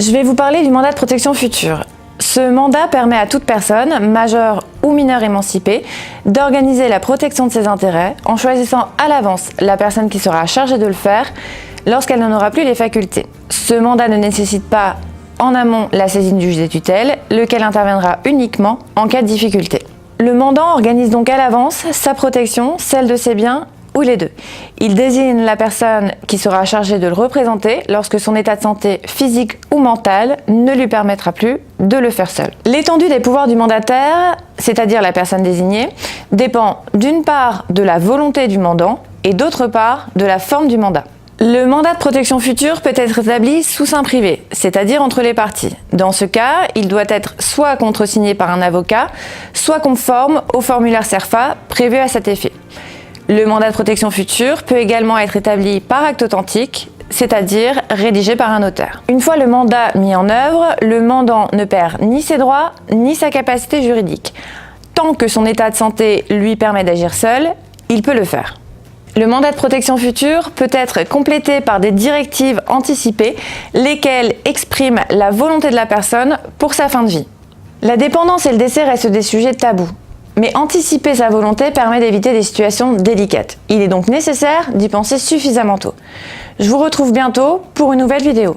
Je vais vous parler du mandat de protection future. Ce mandat permet à toute personne, majeure ou mineure émancipée, d'organiser la protection de ses intérêts en choisissant à l'avance la personne qui sera chargée de le faire lorsqu'elle n'en aura plus les facultés. Ce mandat ne nécessite pas en amont la saisine du juge des tutelles, lequel interviendra uniquement en cas de difficulté. Le mandant organise donc à l'avance sa protection, celle de ses biens ou les deux. Il désigne la personne qui sera chargée de le représenter lorsque son état de santé physique ou mental ne lui permettra plus de le faire seul. L'étendue des pouvoirs du mandataire, c'est-à-dire la personne désignée, dépend d'une part de la volonté du mandant et d'autre part de la forme du mandat. Le mandat de protection future peut être établi sous seing privé, c'est-à-dire entre les parties. Dans ce cas, il doit être soit contresigné par un avocat, soit conforme au formulaire CERFA prévu à cet effet. Le mandat de protection future peut également être établi par acte authentique, c'est-à-dire rédigé par un notaire. Une fois le mandat mis en œuvre, le mandant ne perd ni ses droits ni sa capacité juridique. Tant que son état de santé lui permet d'agir seul, il peut le faire. Le mandat de protection future peut être complété par des directives anticipées, lesquelles expriment la volonté de la personne pour sa fin de vie. La dépendance et le décès restent des sujets tabous. Mais anticiper sa volonté permet d'éviter des situations délicates. Il est donc nécessaire d'y penser suffisamment tôt. Je vous retrouve bientôt pour une nouvelle vidéo.